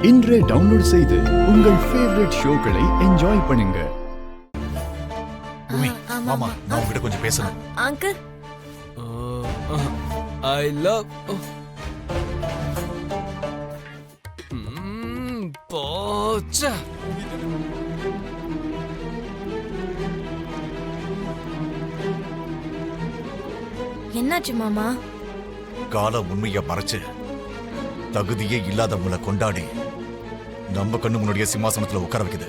இன்றே டவுன்லோட் செய்து உங்கள் ஃபேவரட் ஷோக்களை என்ஜாய் பண்ணுங்க. மாமா, நான் உங்ககிட்ட கொஞ்சம் பேசணும். அங்கிள், ஐ லவ் போச்சா. என்னாச்சு மாமா? காலம் உண்மைய மறைச்சு தகுதியே இல்லாதவங்களை கொண்டாடி நம்ம கண்ணு முன்னாடியே சிம்மாசனத்துல உட்கார வைக்குது.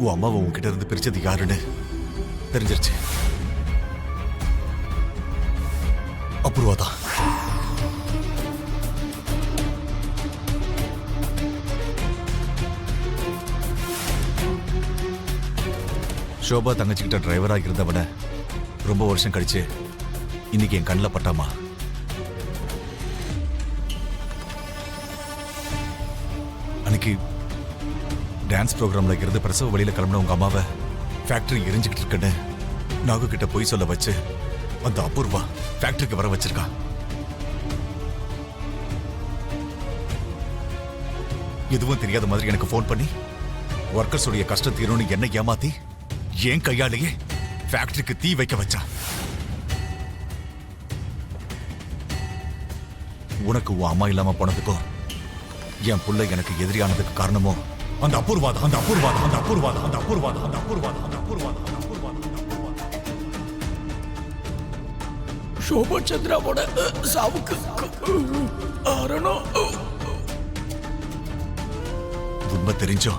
உன் அம்மாவை உன்கிட்ட இருந்து பிரிச்சது யாருன்னு தெரிஞ்சிருச்சு. அபூர்வாதான். ஷோபா தங்கச்சிக்கிட்ட டிரைவராக இருந்தவன ரொம்ப வருஷம் கழிச்சு இன்னைக்கு என் கண்ணில் பட்டாமா. அன்னைக்கு டான்ஸ் ப்ரோக்ராம்ல இருந்து பிரசவ வழியில கிளம்பின உங்க அம்மாவை ஃபேக்டரி எரிஞ்சுக்கிட்டு இருக்குன்னு நாகு கிட்ட போய் சொல்ல வச்சு அந்த அபூர்வா ஃபேக்டரிக்கு வர வச்சிருக்கா. எதுவும் தெரியாத மாதிரி எனக்கு ஃபோன் பண்ணி ஒர்க்கர்ஸுடைய கஷ்டம் தீரும்னு என்ன ஏமாத்தி என் கையாலேயே ஃபேக்டரிக்கு தீ வைக்க வச்சா. உனக்கு உன் அம்மா இல்லாம போனதுக்கும் என் புள்ள எனக்கு எதிரியானதுக்கு காரணமோ அந்த அபூர்வாதம், அந்த அபூர்வாதம், அந்த அபூர்வாதம், அந்த அபூர்வாதம், அந்த அபூர்வாதம், அந்த அபூர்வாதம், அந்த அபூர்வாதம். ஷோபா சந்திராவோட சாவுக்கு காரணம் உண்மை தெரிஞ்சோ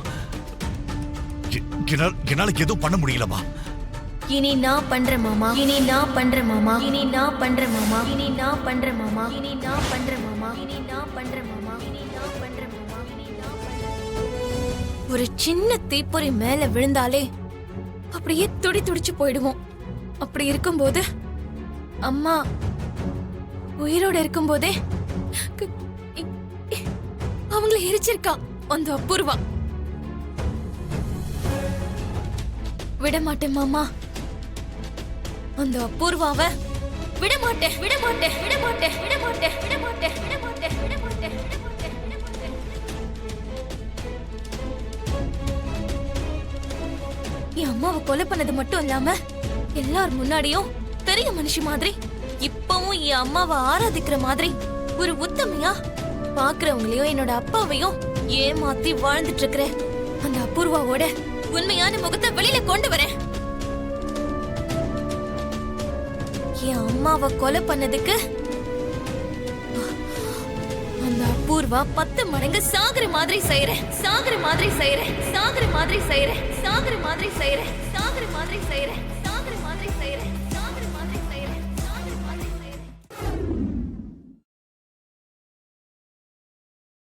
என்னால எதுவும் பண்ண முடியலமா. இனி நான் பண்றேன் மாமா, இனி நான் பண்றேன் மாமா, இனி நான் பண்றேன் மாமா, இனி நான் பண்றேன் மாமா, இனி நான் பண்றேன் மாமா, இனி நான் பண்றேன் மாமா, இனி நான் பண்றேன் மாமா, இனி நான் பண்றேன். ஒரு சின்ன தீப்பொறி மேல விழுந்தாலே அப்படியே துடிச்சு போயிடுவோம். அப்படி இருக்கும்போது அம்மா உயிரோட இருக்கும்போதே அவங்களை எரிச்சிருக்கா அந்த அபூர்வா. விடமாட்டேன் மாமா, அந்த அபூர்வாவை விடமாட்டேன், விடமாட்டேன், விடமாட்டேன், விடமாட்டேன், விடமாட்டேன், விடமாட்டேன், விடமாட்டேன், விடமாட்டேன், விடமாட்டேன். என் அம்மாவை கொலை பண்ணது மட்டும் இல்லாம எல்லார் முன்னாடியும் பெரிய மனுஷி மாதிரி இப்பவும் என் அம்மாவை ஆராதிக்கிற மாதிரி ஒரு உத்தமையா பாக்குறவங்களையும் என்னோட அப்பாவையும் ஏமாத்தி வாழ்ந்துட்டு இருக்கிற அந்த அபூர்வாவோட உண்மையான முகத்தை வெளியில கொண்டு வரேன். என் அம்மாவை கொலை பண்ணதுக்கு அந்த அபூர்வா 10 மடங்கு சாகுற மாதிரி செய்யறேன், சாகுற மாதிரி செய்யறேன், சாகுற மாதிரி செய்யறேன், சாகுற மாதிரி செய்யறேன், சாகுற மாதிரி செய்யறேன், சாகுற மாதிரி செய்யறேன்.